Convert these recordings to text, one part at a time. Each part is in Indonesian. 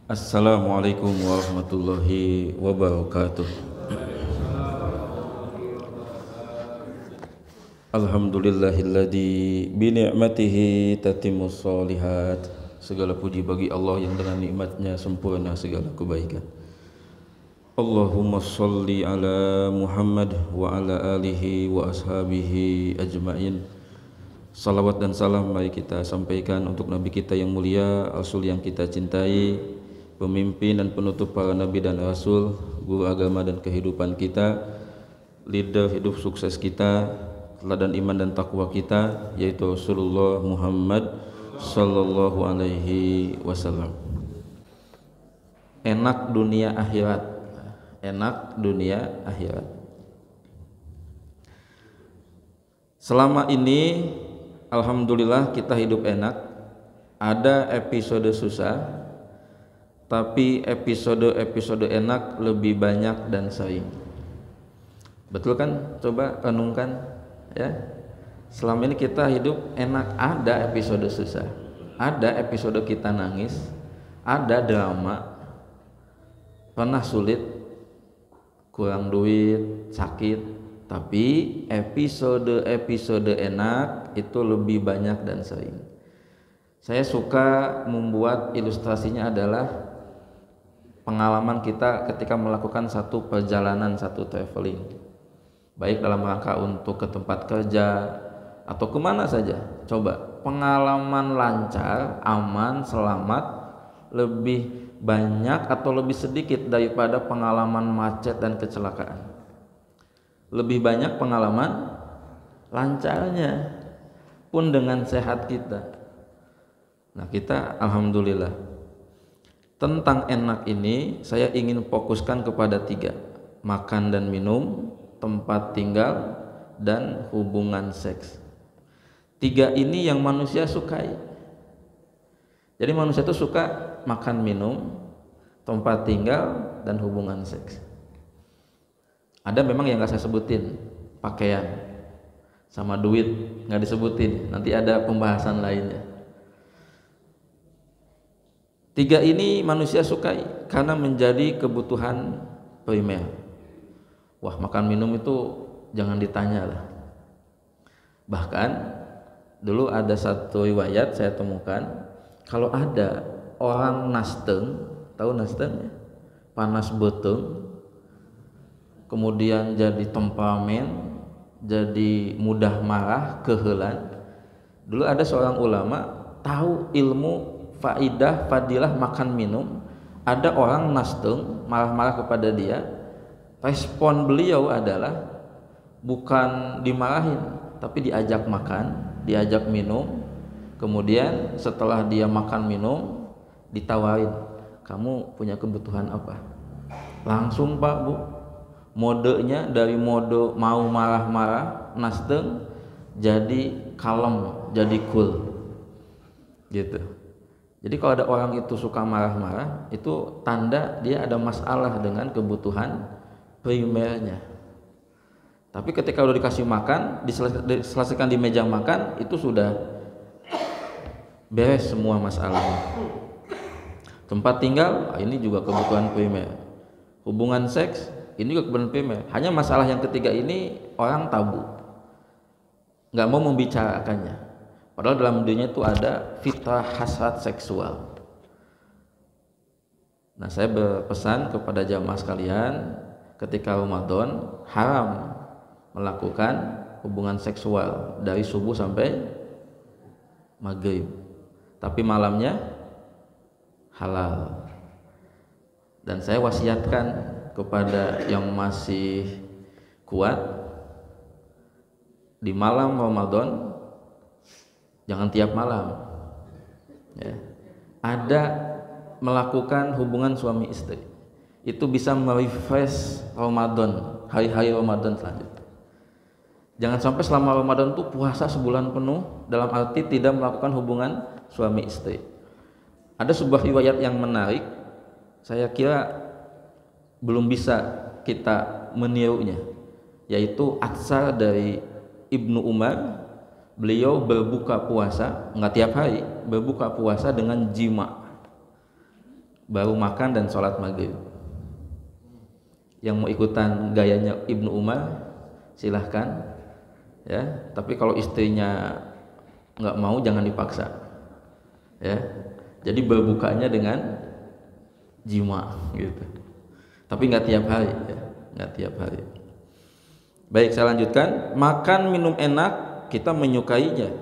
Assalamualaikum warahmatullahi wabarakatuh. Alhamdulillahilladzi bi ni'matihi tatimmus shalihat. Segala puji bagi Allah yang dengan nikmatnya sempurna segala kebaikan. Allahumma sholli ala Muhammad wa ala alihi wa ashabihi ajma'in. Salawat dan salam mari kita sampaikan untuk Nabi kita yang mulia, Rasul yang kita cintai, pemimpin dan penutup para Nabi dan Rasul, guru agama dan kehidupan kita, leader hidup sukses kita, teladan iman dan takwa kita, yaitu Rasulullah Muhammad sallallahu alaihi wasallam. Enak dunia akhirat, enak dunia akhirat. Selama ini alhamdulillah kita hidup enak. Ada episode susah, tapi episode enak lebih banyak dan sering. Betul kan? Coba renungkan ya. Selama ini kita hidup enak, ada episode susah, ada episode kita nangis, ada drama, pernah sulit, kurang duit, sakit, tapi episode enak itu lebih banyak dan sering. Saya suka membuat ilustrasinya adalah pengalaman kita ketika melakukan satu perjalanan, satu traveling, baik dalam rangka untuk ke tempat kerja atau kemana saja. Coba pengalaman lancar, aman, selamat lebih banyak atau lebih sedikit daripada pengalaman macet dan kecelakaan? Lebih banyak pengalaman lancarnya, pun dengan sehat kita. Nah, kita alhamdulillah. Tentang enak ini saya ingin fokuskan kepada 3: makan dan minum, tempat tinggal, dan hubungan seks. 3 ini yang manusia sukai. Jadi manusia itu suka makan minum, tempat tinggal, dan hubungan seks. Ada memang yang gak saya sebutin, pakaian sama duit gak disebutin, nanti ada pembahasan lainnya. 3 ini manusia sukai karena menjadi kebutuhan primer. Wah, makan minum itu jangan ditanya lah. Bahkan dulu ada satu riwayat saya temukan, kalau ada orang nasteng, tahu nasteng ya? Panas beuteung, kemudian jadi temperamen, jadi mudah marah, keheulan. Dulu ada seorang ulama tahu ilmu faidah fadilah makan minum. Ada orang nasteng marah-marah kepada dia, respon beliau adalah bukan dimarahin, tapi diajak makan, diajak minum. Kemudian setelah dia makan minum ditawarin, kamu punya kebutuhan apa? Langsung Pak Bu, modenya dari mode mau marah-marah nasteng jadi kalem, jadi cool gitu. Jadi kalau ada orang itu suka marah-marah, itu tanda dia ada masalah dengan kebutuhan primernya. Tapi ketika udah dikasih makan, diselesaikan di meja makan, itu sudah beres semua masalahnya. Tempat tinggal, ini juga kebutuhan primer. Hubungan seks, ini juga kebutuhan primer. Hanya masalah yang ketiga ini orang tabu, nggak mau membicarakannya. Padahal dalam dirinya itu ada fitrah hasrat seksual. Nah, saya berpesan kepada jamaah sekalian, ketika Ramadan haram melakukan hubungan seksual dari subuh sampai maghrib, tapi malamnya halal. Dan saya wasiatkan kepada yang masih kuat, di malam Ramadan jangan tiap malam ya, ada melakukan hubungan suami istri. Itu bisa merefresh Ramadan, hari-hari Ramadan selanjutnya. Jangan sampai selama Ramadan itu puasa sebulan penuh, dalam arti tidak melakukan hubungan suami istri. Ada sebuah riwayat yang menarik, saya kira belum bisa kita menirunya, yaitu atsar dari Ibnu Umar. Beliau berbuka puasa, nggak tiap hari, berbuka puasa dengan jima. baru makan dan sholat maghrib. Yang mau ikutan gayanya Ibnu Umar silahkan ya, tapi kalau istrinya nggak mau jangan dipaksa ya. Jadi berbukanya dengan jima gitu, tapi nggak tiap hari ya, nggak tiap hari. Baik, saya lanjutkan. Makan minum enak kita menyukainya,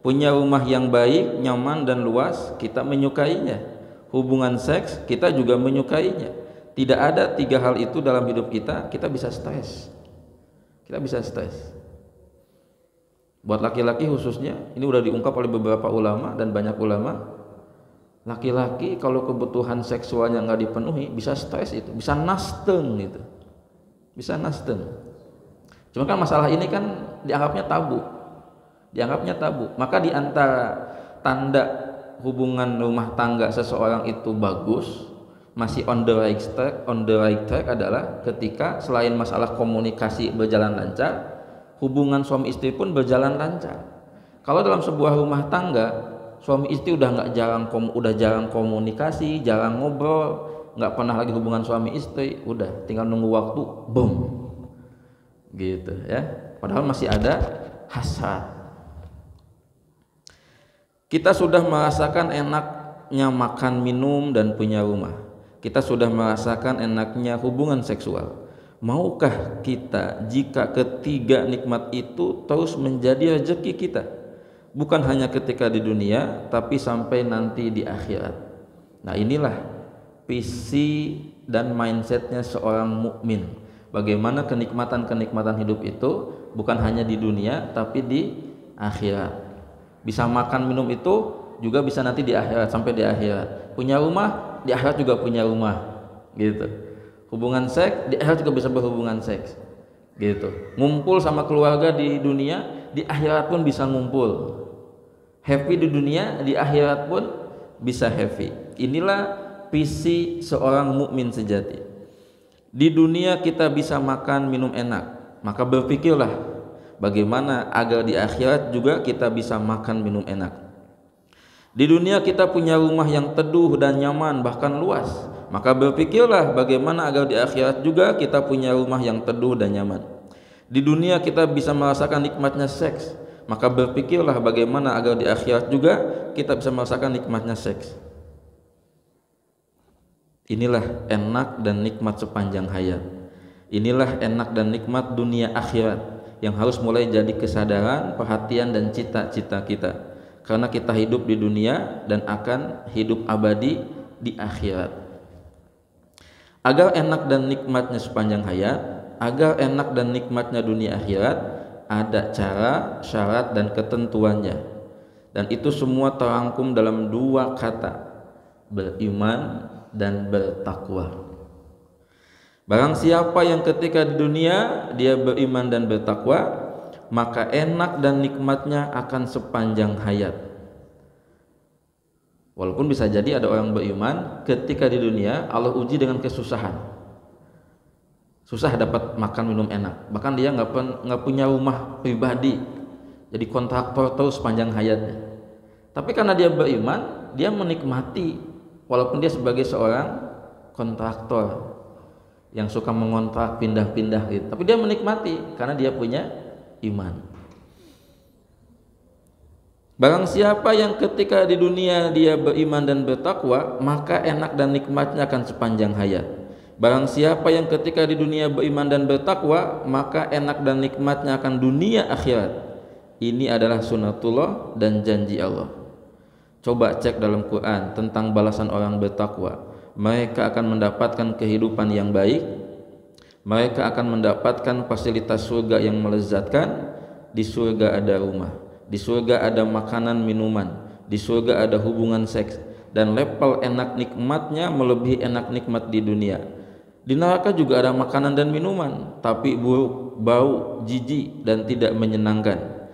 punya rumah yang baik, nyaman dan luas kita menyukainya, hubungan seks kita juga menyukainya. Tidak ada 3 hal itu dalam hidup kita, kita bisa stres. Kita bisa stres. Buat laki-laki khususnya, ini udah diungkap oleh beberapa ulama dan banyak ulama. Laki-laki kalau kebutuhan seksualnya nggak dipenuhi bisa stres, itu bisa nasteng gitu, bisa nasteng. Cuma kan masalah ini kan dianggapnya tabu. Maka di antara tanda hubungan rumah tangga seseorang itu bagus, masih on the right track adalah ketika selain masalah komunikasi berjalan lancar, hubungan suami istri pun berjalan lancar. Kalau dalam sebuah rumah tangga suami istri udah jarang komunikasi, jarang ngobrol, nggak pernah lagi hubungan suami istri, udah tinggal nunggu waktu, boom, gitu ya. Padahal masih ada hasrat. Kita sudah merasakan enaknya makan, minum dan punya rumah. Kita sudah merasakan enaknya hubungan seksual. Maukah kita jika ketiga nikmat itu terus menjadi rezeki kita? Bukan hanya ketika di dunia, tapi sampai nanti di akhirat. Nah, inilah visi dan mindsetnya seorang mukmin. Bagaimana kenikmatan-kenikmatan hidup itu bukan hanya di dunia, tapi di akhirat. Bisa makan minum itu juga bisa nanti di akhirat, sampai di akhirat. Punya rumah, di akhirat juga punya rumah, gitu. Hubungan seks, di akhirat juga bisa berhubungan seks, gitu. Ngumpul sama keluarga di dunia, di akhirat pun bisa ngumpul. Happy di dunia, di akhirat pun bisa happy. Inilah visi seorang mukmin sejati. Di dunia kita bisa makan minum enak, maka berpikirlah bagaimana agar di akhirat juga kita bisa makan minum enak. Di dunia kita punya rumah yang teduh dan nyaman, bahkan luas, maka berpikirlah bagaimana agar di akhirat juga kita punya rumah yang teduh dan nyaman. Di dunia kita bisa merasakan nikmatnya seks, maka berpikirlah bagaimana agar di akhirat juga kita bisa merasakan nikmatnya seks. Inilah enak dan nikmat sepanjang hayat. Inilah enak dan nikmat dunia akhirat yang harus mulai jadi kesadaran, perhatian dan cita-cita kita. Karena kita hidup di dunia dan akan hidup abadi di akhirat. Agar enak dan nikmatnya sepanjang hayat, agar enak dan nikmatnya dunia akhirat, ada cara, syarat dan ketentuannya. Dan itu semua terangkum dalam 2 kata, beriman dan bertakwa. Barang siapa yang ketika di dunia dia beriman dan bertakwa, maka enak dan nikmatnya akan sepanjang hayat. Walaupun bisa jadi ada orang beriman ketika di dunia Allah uji dengan kesusahan, susah dapat makan minum enak, bahkan dia nggak punya rumah pribadi, jadi kontraktor terus sepanjang hayatnya. Tapi karena dia beriman, dia menikmati walaupun dia sebagai seorang kontraktor yang suka mengontrak pindah-pindah gitu, tapi dia menikmati karena dia punya iman. Barang siapa yang ketika di dunia dia beriman dan bertakwa, maka enak dan nikmatnya akan sepanjang hayat. Barang siapa yang ketika di dunia beriman dan bertakwa, maka enak dan nikmatnya akan dunia akhirat. Ini adalah sunnatullah dan janji Allah. Coba cek dalam Quran tentang balasan orang bertakwa. Mereka akan mendapatkan kehidupan yang baik, mereka akan mendapatkan fasilitas surga yang melezatkan. Di surga ada rumah, di surga ada makanan minuman, di surga ada hubungan seks, dan level enak nikmatnya melebihi enak nikmat di dunia. Di neraka juga ada makanan dan minuman, tapi buruk, bau, jijik dan tidak menyenangkan.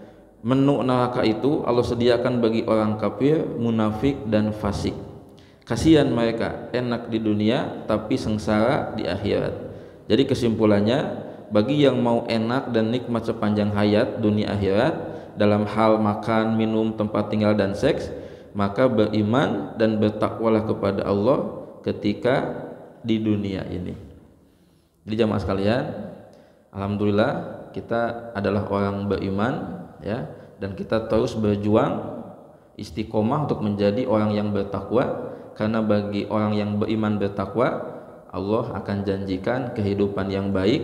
Menu neraka itu Allah sediakan bagi orang kafir, munafik dan fasik. Kasihan mereka, enak di dunia tapi sengsara di akhirat. Jadi kesimpulannya, bagi yang mau enak dan nikmat sepanjang hayat dunia akhirat dalam hal makan, minum, tempat tinggal dan seks, maka beriman dan bertakwalah kepada Allah, ketika di dunia ini. Jadi jamaah sekalian, alhamdulillah kita adalah orang beriman ya, dan kita terus berjuang istiqomah untuk menjadi orang yang bertakwa, karena bagi orang yang beriman bertakwa Allah akan janjikan kehidupan yang baik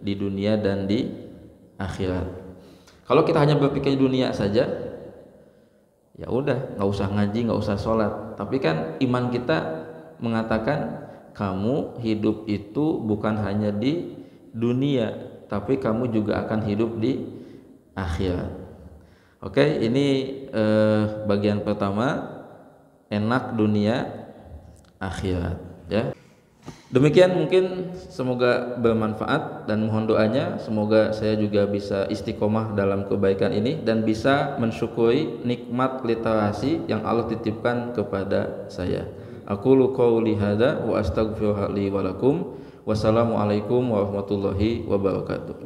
di dunia dan di akhirat. Kalau kita hanya berpikir dunia saja, ya udah, nggak usah ngaji, nggak usah sholat. Tapi kan iman kita mengatakan kamu hidup itu bukan hanya di dunia, tapi kamu juga akan hidup di akhirat. Oke, ini bagian pertama, enak dunia akhirat ya. Demikian, mungkin semoga bermanfaat dan mohon doanya semoga saya juga bisa istiqomah dalam kebaikan ini dan bisa mensyukuri nikmat literasi yang Allah titipkan kepada saya. Aqulu qouli hadza wa astaghfirullaha li wa lakum. Wassalamualaikum warahmatullahi wabarakatuh.